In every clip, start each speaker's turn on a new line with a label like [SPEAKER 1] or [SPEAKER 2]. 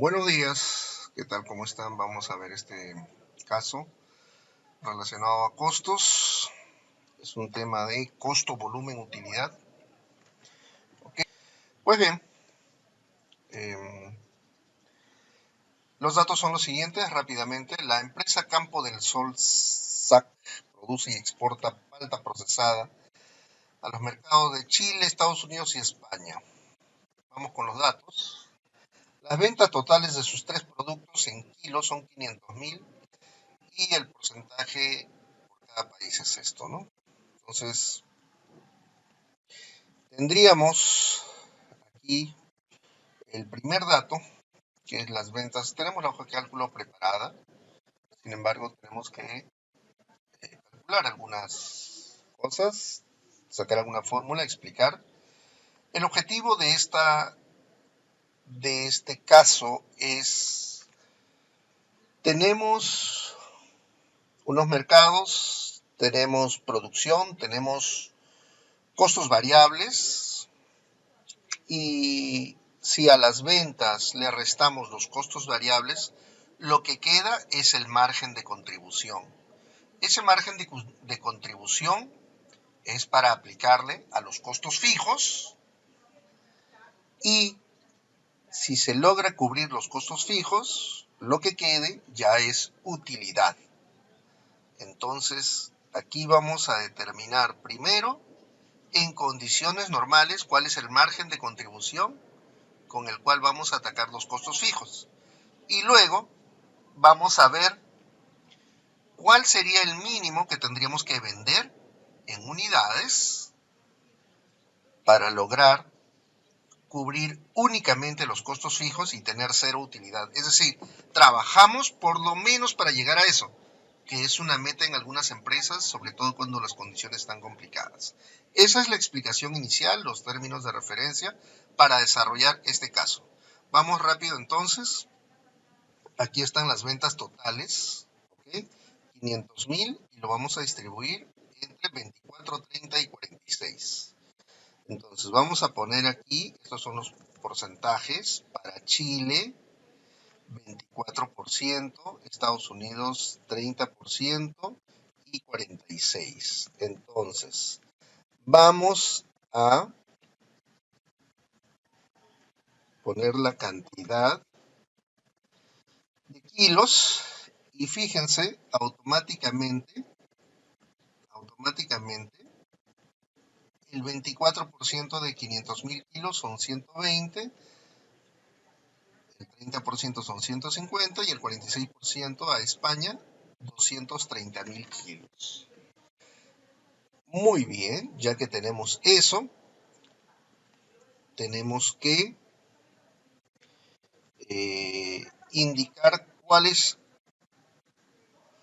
[SPEAKER 1] Buenos días, ¿qué tal? ¿Cómo están? Vamos a ver este caso relacionado a costos. Es un tema de costo, volumen, utilidad. Ok, pues bien, eh, los datos son los siguientes rápidamente. La empresa Campo del Sol SAC produce y exporta palta procesada a los mercados de Chile, Estados Unidos y España. Vamos con los datos. Las ventas totales de sus tres productos en kilos son 500.000 y el porcentaje por cada país es esto, ¿no? Entonces, tendríamos aquí el primer dato, que es las ventas. Tenemos la hoja de cálculo preparada, sin embargo, tenemos que calcular algunas cosas, sacar alguna fórmula, explicar. El objetivo de este caso es, tenemos unos mercados, tenemos producción, tenemos costos variables, y si a las ventas le restamos los costos variables, lo que queda es el margen de contribución. Ese margen de contribución es para aplicarle a los costos fijos, y si se logra cubrir los costos fijos, lo que quede ya es utilidad. Entonces, aquí vamos a determinar primero, en condiciones normales, cuál es el margen de contribución con el cual vamos a atacar los costos fijos. Y luego vamos a ver cuál sería el mínimo que tendríamos que vender en unidades para lograr cubrir únicamente los costos fijos y tener cero utilidad. Es decir, trabajamos por lo menos para llegar a eso, que es una meta en algunas empresas, sobre todo cuando las condiciones están complicadas. Esa es la explicación inicial, los términos de referencia para desarrollar este caso. Vamos rápido entonces. Aquí están las ventas totales, ¿ok? 500.000 y lo vamos a distribuir entre 24, 30 y 46. Entonces vamos a poner aquí, estos son los porcentajes para Chile, 24%, Estados Unidos 30% y 46%. Entonces, vamos a poner la cantidad de kilos y fíjense, automáticamente el 24% de 500.000 kilos son 120, el 30% son 150 y el 46% a España 230.000 kilos. Muy bien, ya que tenemos eso, tenemos que indicar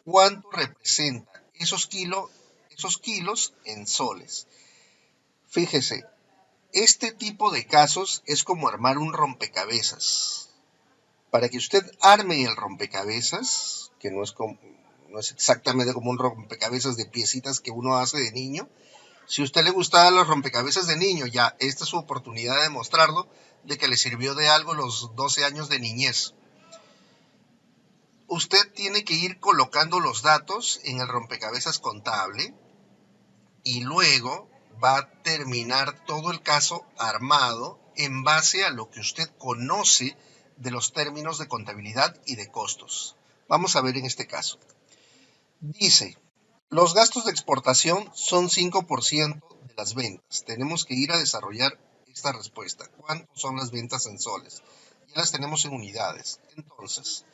[SPEAKER 1] cuánto representa esos kilos en soles. Fíjese, este tipo de casos es como armar un rompecabezas. Para que usted arme el rompecabezas, que no es exactamente como un rompecabezas de piecitas que uno hace de niño. Si a usted le gustaban los rompecabezas de niño, ya esta es su oportunidad de demostrarlo, de que le sirvió de algo los 12 años de niñez. Usted tiene que ir colocando los datos en el rompecabezas contable y luego va a terminar todo el caso armado en base a lo que usted conoce de los términos de contabilidad y de costos. Vamos a ver en este caso. Dice, los gastos de exportación son 5% de las ventas. Tenemos que ir a desarrollar esta respuesta. ¿Cuántos son las ventas en soles? Ya las tenemos en unidades. Entonces,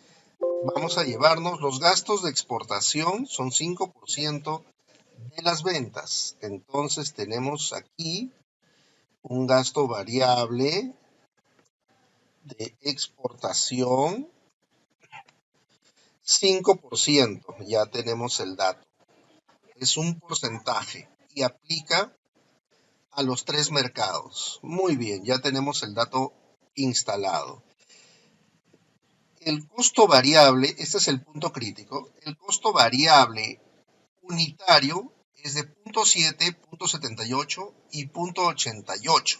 [SPEAKER 1] vamos a llevarnos los gastos de exportación, son 5% de las ventas. Entonces tenemos aquí un gasto variable de exportación, 5%, ya tenemos el dato. Es un porcentaje y aplica a los tres mercados. Muy bien, ya tenemos el dato instalado. El costo variable, este es el punto crítico, el costo variable unitario es de 0.7, 0.78 y 0.88.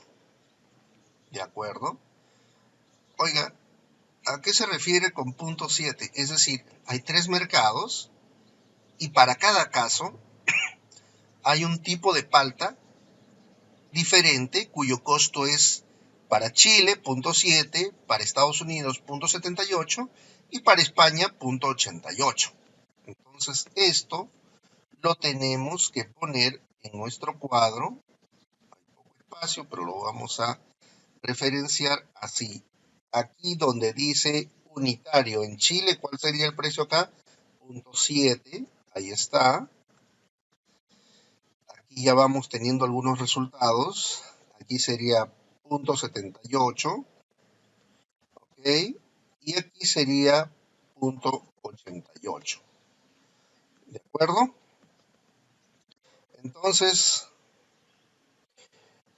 [SPEAKER 1] ¿De acuerdo? Oiga, ¿A qué se refiere con punto 7? Es decir, hay 3 mercados y para cada caso hay un tipo de palta diferente cuyo costo es para Chile, punto 7, para Estados Unidos, punto 78 y para España, punto 88. Entonces esto lo tenemos que poner en nuestro cuadro. Hay poco espacio, pero lo vamos a referenciar así. Aquí donde dice unitario en Chile, ¿cuál sería el precio acá? Punto 7, ahí está. Aquí ya vamos teniendo algunos resultados. Aquí sería punto 78, ¿ok? Y aquí sería punto 88, ¿de acuerdo? Entonces,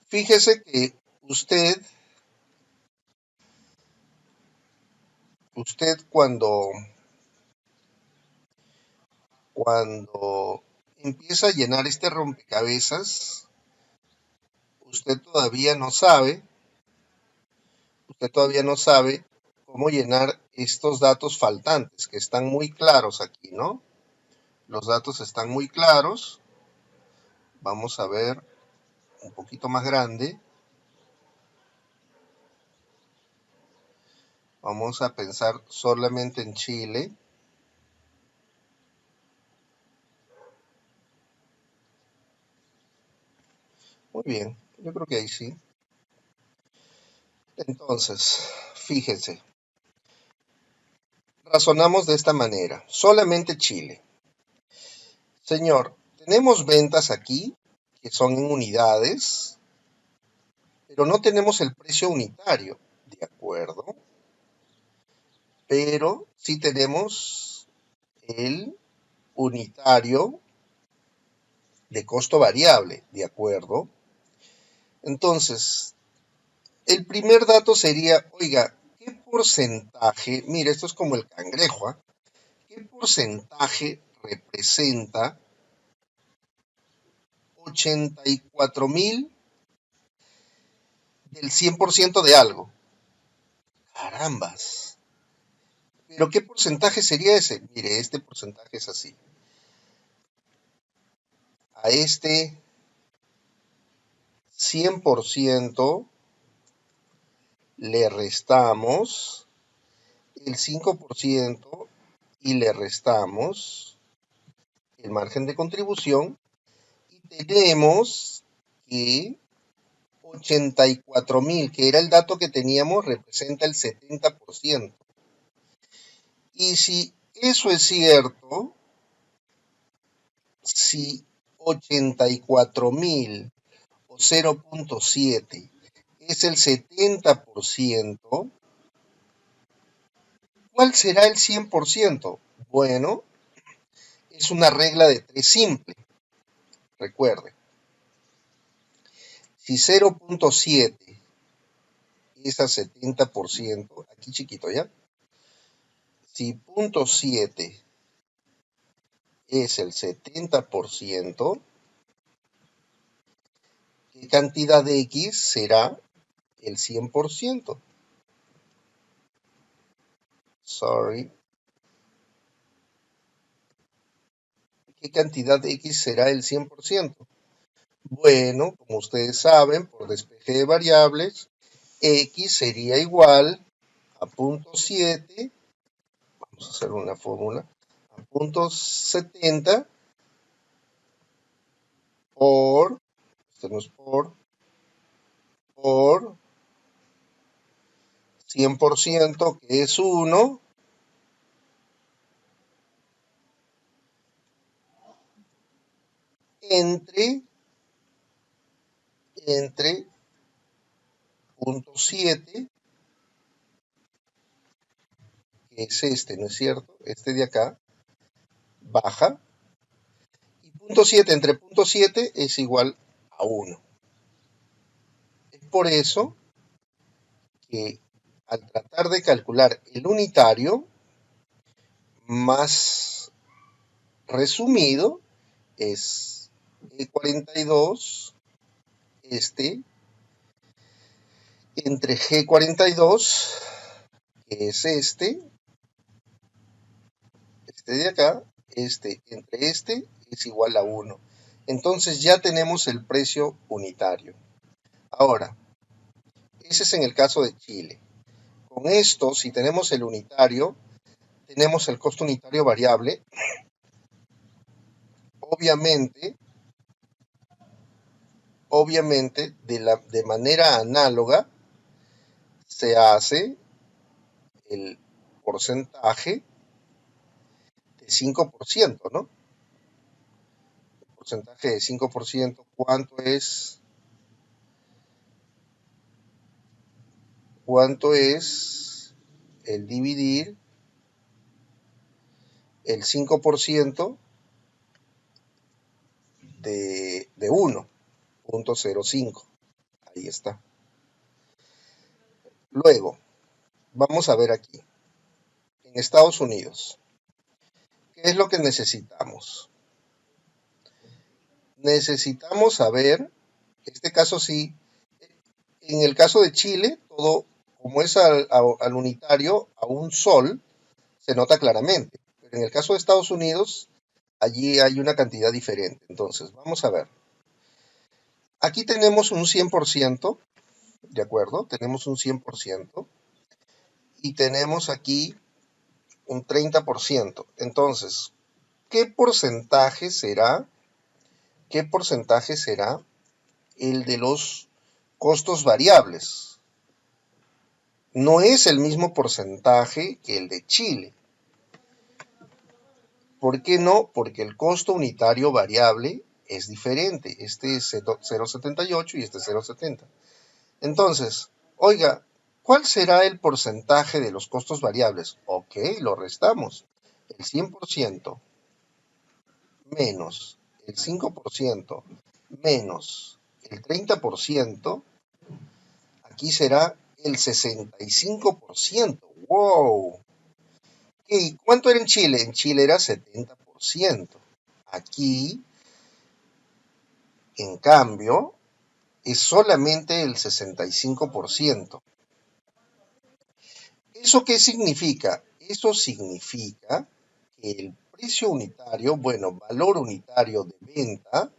[SPEAKER 1] fíjese que usted cuando empieza a llenar este rompecabezas, usted todavía no sabe cómo llenar estos datos faltantes, que están muy claros aquí, ¿no? Los datos están muy claros. Vamos a ver un poquito más grande. Vamos a pensar solamente en Chile. Muy bien, yo creo que ahí sí. Entonces, fíjense. Razonamos de esta manera. Solamente Chile. Señor, tenemos ventas aquí que son en unidades, pero no tenemos el precio unitario, ¿de acuerdo? Pero sí tenemos el unitario de costo variable, ¿de acuerdo? Entonces, el primer dato sería, oiga, ¿qué porcentaje, mire, esto es como el cangrejo, ¿eh? ¿Qué porcentaje representa 84.000 del 100% de algo? Carambas. ¿Pero qué porcentaje sería ese? Mire, este porcentaje es así. A este 100% le restamos el 5% y le restamos el margen de contribución y tenemos que 84.000, que era el dato que teníamos, representa el 70%. Y si eso es cierto, si 84.000 o 0.7 es el 70%, ¿cuál será el 100%? Bueno, es una regla de 3 simple. Recuerde, si 0.7 es a 70%, aquí chiquito, ¿ya? Si 0.7 es el 70%, ¿qué cantidad de X será el 100%? Sorry. ¿Qué cantidad de X será el 100%? Bueno, como ustedes saben, por despeje de variables, X sería igual a 0.7, vamos a hacer una fórmula, a 0.70 por, este no es por 100%, que es 1, entre 0.7, que es este, ¿no es cierto? Este de acá, baja, y 0.7 entre 0.7 es igual a 1. Es por eso que al tratar de calcular el unitario, más resumido es E42, este, entre G42, es este de acá, entre este es igual a 1. Entonces ya tenemos el precio unitario. Ahora, ese es en el caso de Chile. Con esto, si tenemos el unitario, tenemos el costo unitario variable. Obviamente de manera análoga se hace el porcentaje de 5%, ¿no? El porcentaje de 5%, ¿cuánto es el dividir el 5% de 1,05? Ahí está. Luego, vamos a ver aquí. En Estados Unidos, ¿qué es lo que necesitamos? Necesitamos saber, en este caso sí, en el caso de Chile, todo como es al unitario, a un sol, se nota claramente. Pero en el caso de Estados Unidos, allí hay una cantidad diferente. Entonces, vamos a ver. Aquí tenemos un 100%, ¿de acuerdo? Tenemos un 100% y tenemos aquí un 30%. Entonces, ¿qué porcentaje será? ¿Qué porcentaje será el de los costos variables? No es el mismo porcentaje que el de Chile. ¿Por qué no? Porque el costo unitario variable es diferente. Este es 0,78 y este es 0,70. Entonces, oiga, ¿cuál será el porcentaje de los costos variables? Ok, lo restamos. El 100% menos el 5% menos el 30%, aquí será el 65%. ¡Wow! ¿Y cuánto era en Chile? En Chile era 70%. Aquí, en cambio, es solamente el 65%. ¿Eso qué significa? Eso significa que el precio unitario, bueno, valor unitario de venta,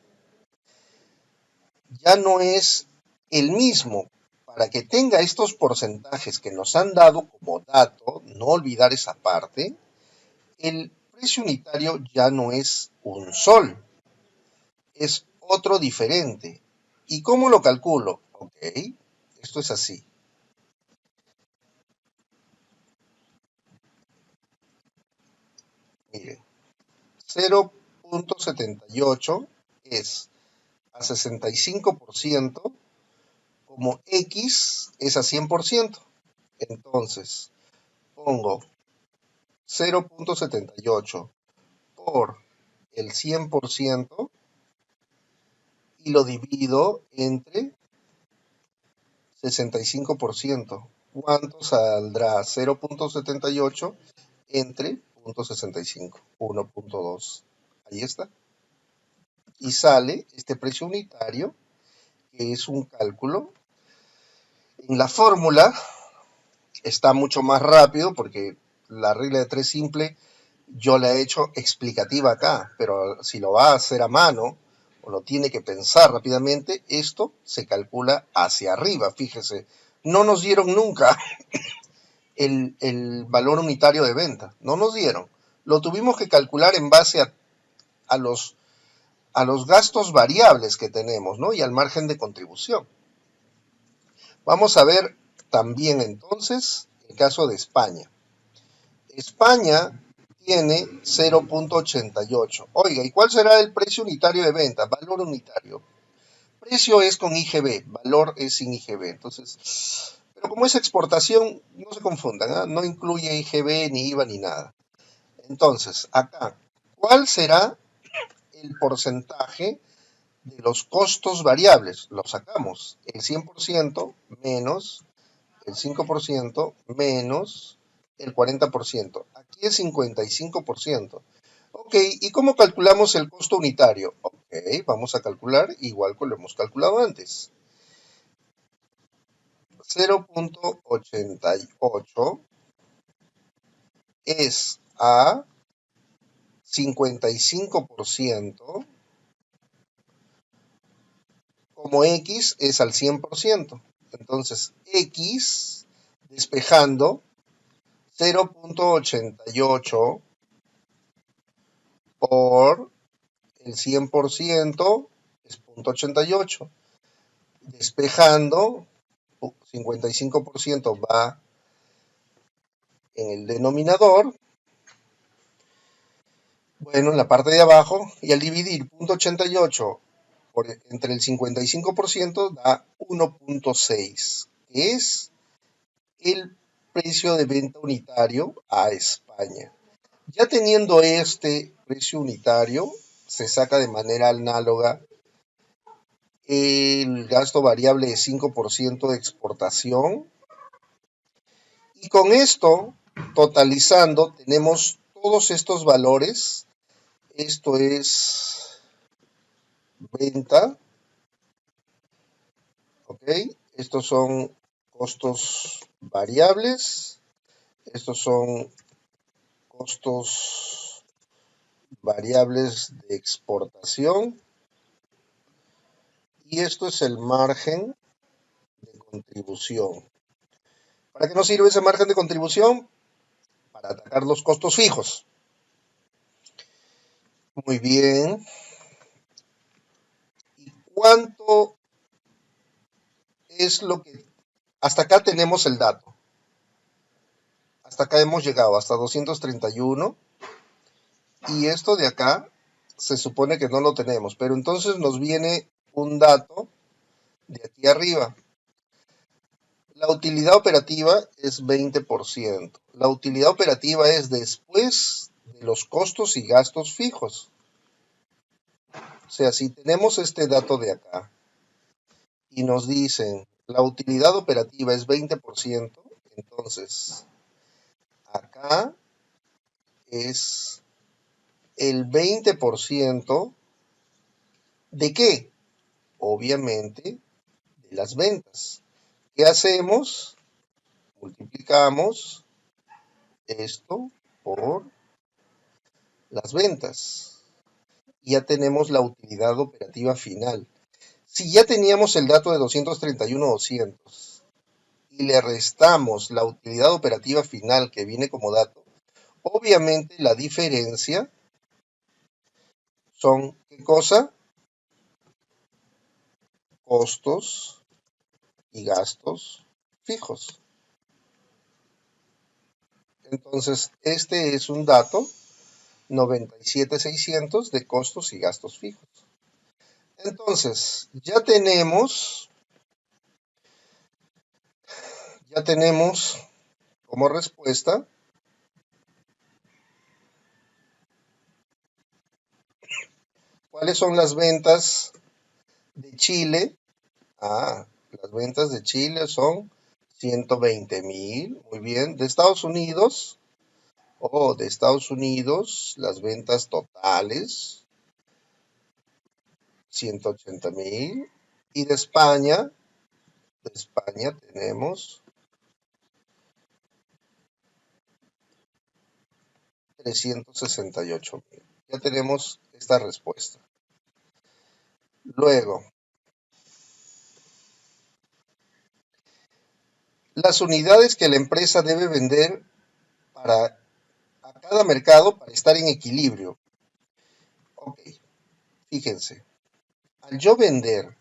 [SPEAKER 1] ya no es el mismo. Para que tenga estos porcentajes que nos han dado como dato, no olvidar esa parte, el precio unitario ya no es un sol, es otro diferente. ¿Y cómo lo calculo? Ok, esto es así. Miren, 0,78 es a 65%, como X es a 100%. Entonces, pongo 0,78 por el 100% y lo divido entre 65%. ¿Cuánto saldrá 0,78 entre 0,65? 1,2. Ahí está. Y sale este precio unitario, que es un cálculo. En la fórmula está mucho más rápido porque la regla de 3 simple yo la he hecho explicativa acá, pero si lo va a hacer a mano o lo tiene que pensar rápidamente, esto se calcula hacia arriba, fíjese. No nos dieron nunca el valor unitario de venta, no nos dieron. Lo tuvimos que calcular en base a los gastos variables que tenemos, ¿no? Y al margen de contribución. Vamos a ver también entonces el caso de España. España tiene 0,88. Oiga, ¿y cuál será el precio unitario de venta? Valor unitario. Precio es con IGB, valor es sin IGB. Entonces, pero como es exportación, no se confundan, ¿eh? No incluye IGB, ni IVA, ni nada. Entonces, acá, ¿cuál será el porcentaje de los costos variables? Lo sacamos, el 100% menos el 5% menos el 40%. Aquí es 55%. Ok, ¿y cómo calculamos el costo unitario? Ok, vamos a calcular igual que lo hemos calculado antes. 0,88 es a 55%, como X es al 100%. Entonces, X despejando 0.88 por el 100% es 0.88. Despejando, 55% va en el denominador, bueno, en la parte de abajo, y al dividir 0.88 entre el 55% da 1.6, que es el precio de venta unitario a España. Ya teniendo este precio unitario, se saca de manera análoga el gasto variable de 5% de exportación. Y con esto, totalizando, tenemos todos estos valores. Esto es venta, ¿ok? Estos son costos variables. Estos son costos variables de exportación. Y esto es el margen de contribución. ¿Para qué nos sirve ese margen de contribución? Para atacar los costos fijos. Muy bien. ¿Y cuánto es lo que... Hasta acá tenemos el dato. Hasta acá hemos llegado, hasta 231. Y esto de acá se supone que no lo tenemos. Pero entonces nos viene un dato de aquí arriba. La utilidad operativa es 20%. La utilidad operativa es después de los costos y gastos fijos. O sea, si tenemos este dato de acá y nos dicen la utilidad operativa es 20%, entonces acá es el 20% ¿de qué? Obviamente de las ventas. ¿Qué hacemos? Multiplicamos esto por las ventas. Y ya tenemos la utilidad operativa final. Si ya teníamos el dato de 231,200 y le restamos la utilidad operativa final que viene como dato, obviamente la diferencia son, ¿qué cosa? Costos y gastos fijos. Entonces, este es un dato 97,600 de costos y gastos fijos. Entonces, ya tenemos como respuesta cuáles son las ventas de Chile. Las ventas de Chile son 120,000, muy bien. De Estados Unidos, las ventas totales, 180,000. Y de España tenemos 368,000. Ya tenemos esta respuesta. Luego, las unidades que la empresa debe vender a cada mercado para estar en equilibrio. Ok, fíjense, al yo vender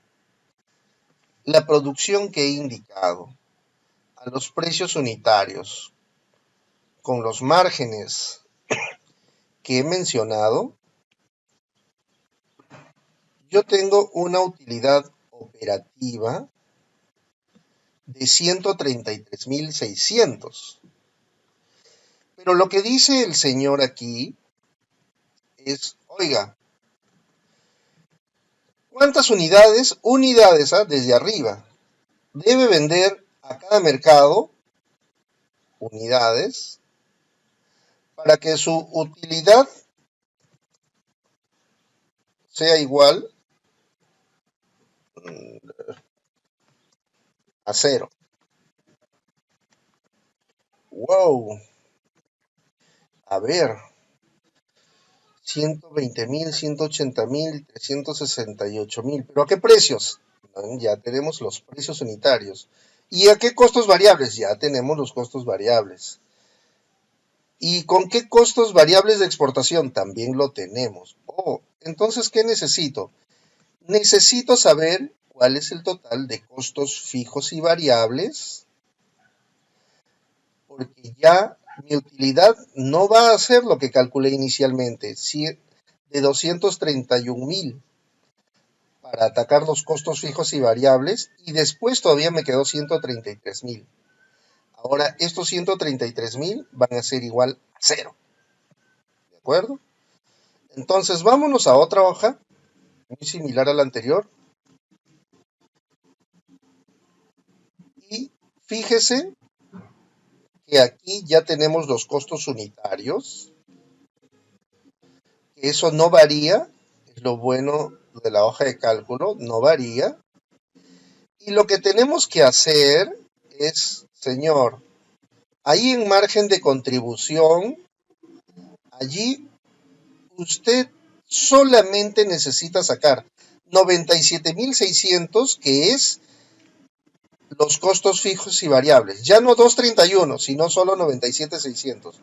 [SPEAKER 1] la producción que he indicado a los precios unitarios con los márgenes que he mencionado, yo tengo una utilidad operativa de 133,600. Pero lo que dice el señor aquí es, oiga, ¿cuántas unidades? Unidades, desde arriba. Debe vender a cada mercado unidades para que su utilidad sea igual a cero. ¡Wow! A ver, 120.000, 180.000, 368.000. ¿Pero a qué precios? Ya tenemos los precios unitarios. ¿Y a qué costos variables? Ya tenemos los costos variables. ¿Y con qué costos variables de exportación? También lo tenemos. Oh, entonces, ¿qué necesito? Necesito saber cuál es el total de costos fijos y variables, porque ya mi utilidad no va a ser lo que calculé inicialmente, si de 231.000 para atacar los costos fijos y variables, y después todavía me quedó 133.000. Ahora, estos 133.000 van a ser igual a cero, ¿de acuerdo? Entonces, vámonos a otra hoja, muy similar a la anterior, y fíjese que aquí ya tenemos los costos unitarios, que eso no varía, es lo bueno de la hoja de cálculo, no varía. Y lo que tenemos que hacer es, señor, ahí en margen de contribución, allí usted solamente necesita sacar 97.600, que es los costos fijos y variables. Ya no 231, sino solo 97.600.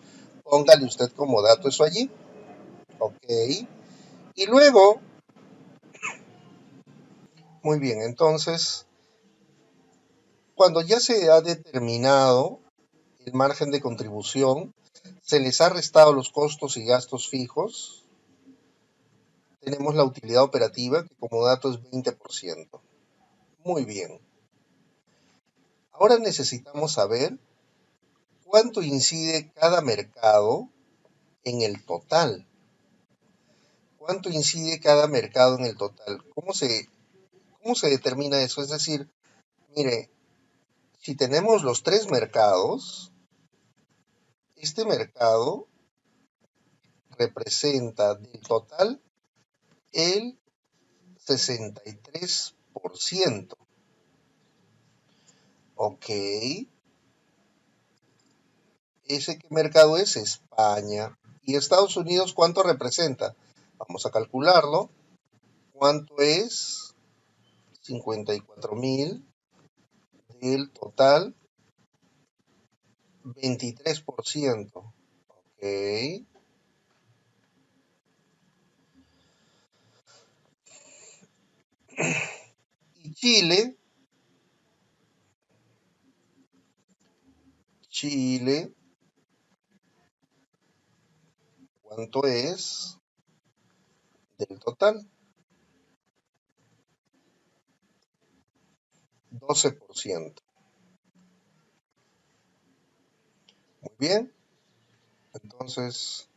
[SPEAKER 1] Póngale usted como dato eso allí. Ok. Y luego, muy bien, entonces, cuando ya se ha determinado el margen de contribución, se les ha restado los costos y gastos fijos, tenemos la utilidad operativa, que como dato es 20%. Muy bien. Ahora necesitamos saber cuánto incide cada mercado en el total. ¿Cuánto incide cada mercado en el total? ¿Cómo se determina eso? Es decir, mire, si tenemos los tres mercados, este mercado representa del total el 63%. Ok, ¿ese qué mercado es? España. ¿Y Estados Unidos cuánto representa? Vamos a calcularlo. ¿Cuánto es? 54.000 del total, 23%. Ok. Y Chile, ¿cuánto es del total? 12%. Muy bien. Entonces,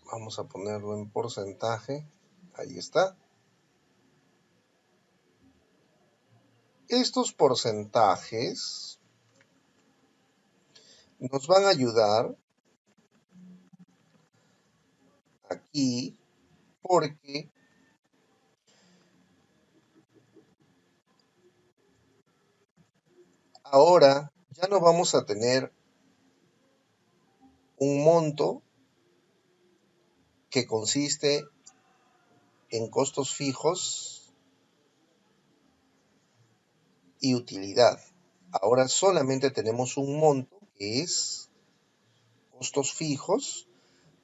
[SPEAKER 1] vamos a ponerlo en porcentaje. Ahí está. Estos porcentajes nos van a ayudar aquí porque ahora ya no vamos a tener un monto que consiste en costos fijos y utilidad. Ahora solamente tenemos un monto que es costos fijos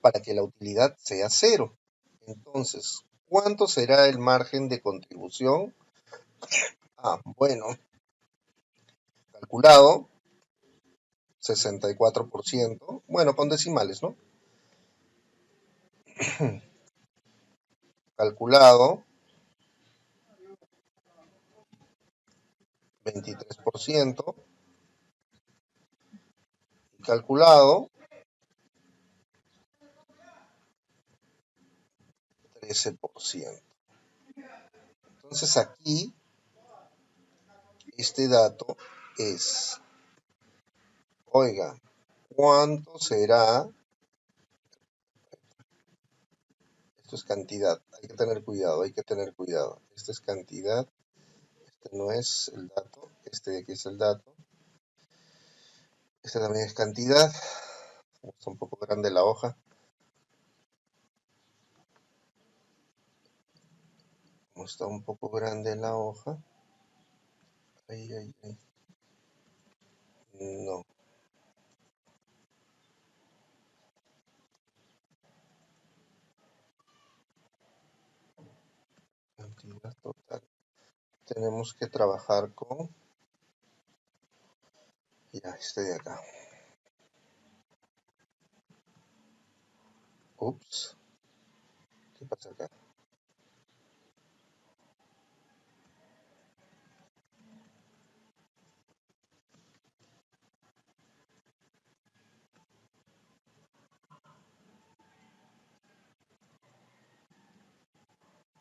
[SPEAKER 1] para que la utilidad sea cero. Entonces, ¿cuánto será el margen de contribución? Bueno, calculado 64%, bueno, con decimales, ¿no? Calculado 23% y calculado 13%. Entonces aquí este dato es, oiga, ¿cuánto será? Esto es cantidad, hay que tener cuidado, hay que tener cuidado. Esta es cantidad, este no es el dato, este de aquí es el dato. Esta también es cantidad. Está un poco grande la hoja. Está un poco grande la hoja. Ahí, ahí, ahí. No. Cantidad total. Tenemos que trabajar con... Ya, este de acá. Ups. ¿Qué pasa acá?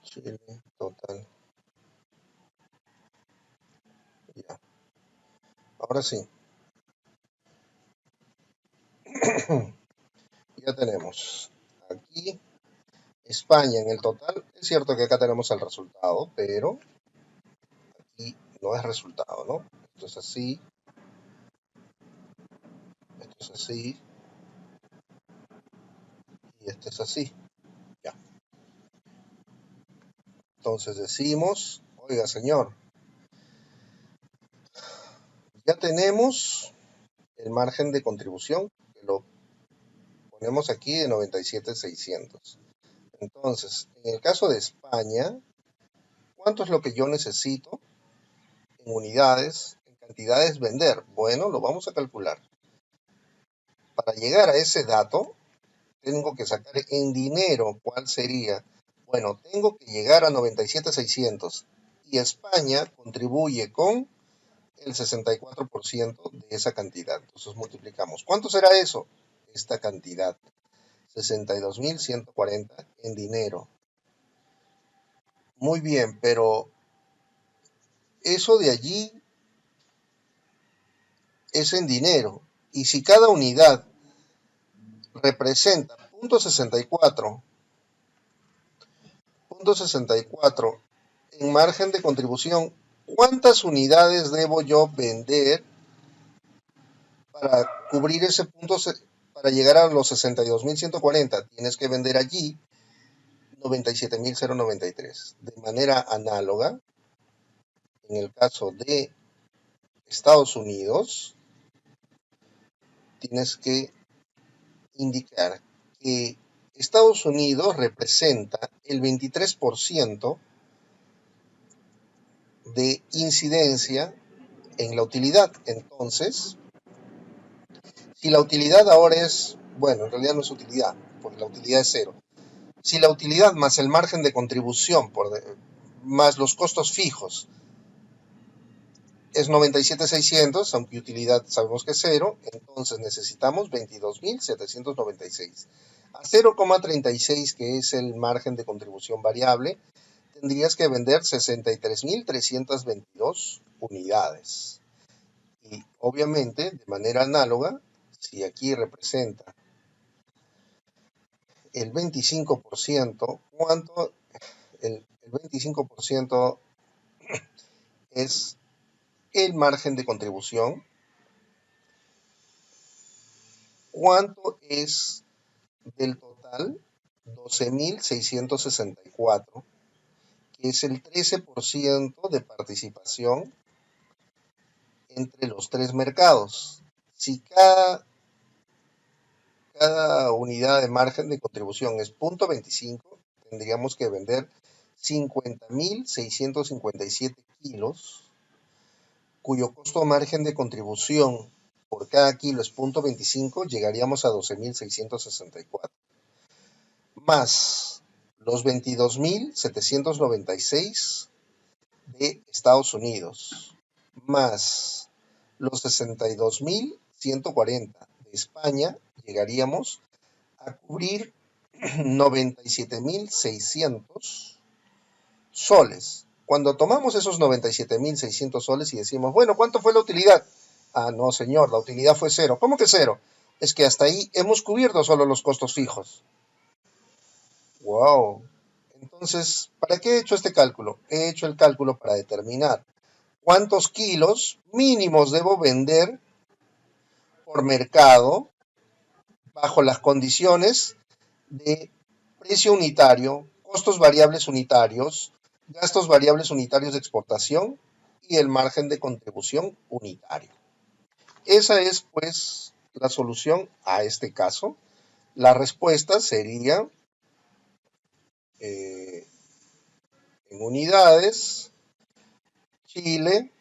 [SPEAKER 1] Chile total. Ya. Ahora sí. Ya tenemos aquí España en el total. Es cierto que acá tenemos el resultado, pero aquí no es resultado, ¿no? Esto es así, esto es así y esto es así. Ya. Entonces decimos, oiga señor, ya tenemos el margen de contribución, que lo ponemos aquí de 97,600. Entonces, en el caso de España, ¿cuánto es lo que yo necesito en unidades, en cantidades vender? Bueno, lo vamos a calcular. Para llegar a ese dato, tengo que sacar en dinero cuál sería. Bueno, tengo que llegar a 97,600 y España contribuye con el 64% de esa cantidad. Entonces multiplicamos. ¿Cuánto será eso? Esta cantidad, 62.140 en dinero. Muy bien, pero eso de allí es en dinero. Y si cada unidad representa 0.64 en margen de contribución, ¿cuántas unidades debo yo vender para cubrir ese punto, para llegar a los 62.140? Tienes que vender allí 97.093. De manera análoga, en el caso de Estados Unidos, tienes que indicar que Estados Unidos representa el 23% de incidencia en la utilidad. Entonces, si la utilidad ahora es, bueno, en realidad no es utilidad, porque la utilidad es cero. Si la utilidad más el margen de contribución, más los costos fijos, es 97,600, aunque utilidad sabemos que es cero, entonces necesitamos 22.796. A 0,36, que es el margen de contribución variable, tendrías que vender 63.322 unidades. Y obviamente, de manera análoga, si aquí representa el 25%, ¿cuánto? El 25% es el margen de contribución. ¿Cuánto es del total? 12.664, que es el 13% de participación entre los tres mercados. Si cada unidad de margen de contribución es 0.25, tendríamos que vender 50.657 kilos, cuyo costo margen de contribución por cada kilo es 0.25, llegaríamos a 12.664. Más los 22.796 de Estados Unidos, más los 62.140 de España, llegaríamos a cubrir 97.600 soles. Cuando tomamos esos 97.600 soles y decimos, bueno, ¿cuánto fue la utilidad? Ah, no, señor, la utilidad fue cero. ¿Cómo que cero? Es que hasta ahí hemos cubierto solo los costos fijos. Wow. Entonces, ¿para qué he hecho este cálculo? He hecho el cálculo para determinar cuántos kilos mínimos debo vender por mercado bajo las condiciones de precio unitario, costos variables unitarios, gastos variables unitarios de exportación y el margen de contribución unitario. Esa es pues la solución a este caso. La respuesta sería en unidades, Chile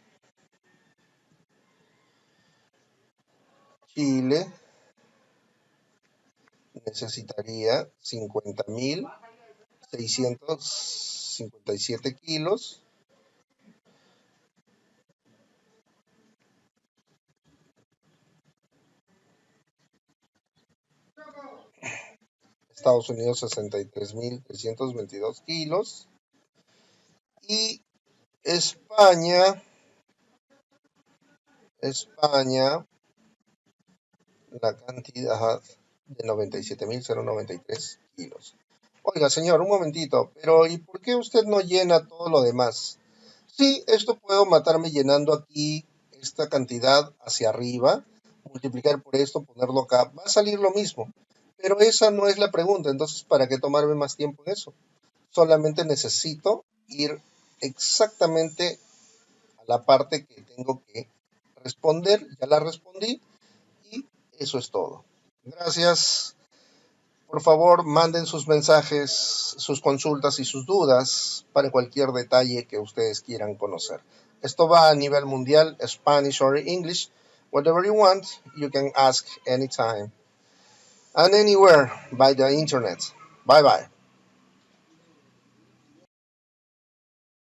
[SPEAKER 1] necesitaría 50.657 kilos. Estados Unidos 63.322 kilos. Y España, la cantidad de 97.093 kilos. Oiga, señor, un momentito, pero ¿y por qué usted no llena todo lo demás? Sí, esto puedo matarme llenando aquí esta cantidad hacia arriba, multiplicar por esto, ponerlo acá, va a salir lo mismo. Pero esa no es la pregunta, entonces, ¿para qué tomarme más tiempo en eso? Solamente necesito ir exactamente a la parte que tengo que responder, ya la respondí y eso es todo. Gracias. Por favor, manden sus mensajes, sus consultas y sus dudas para cualquier detalle que ustedes quieran conocer. Esto va a nivel mundial, Spanish or English. Whatever you want, you can ask anytime and anywhere by the internet. Bye bye.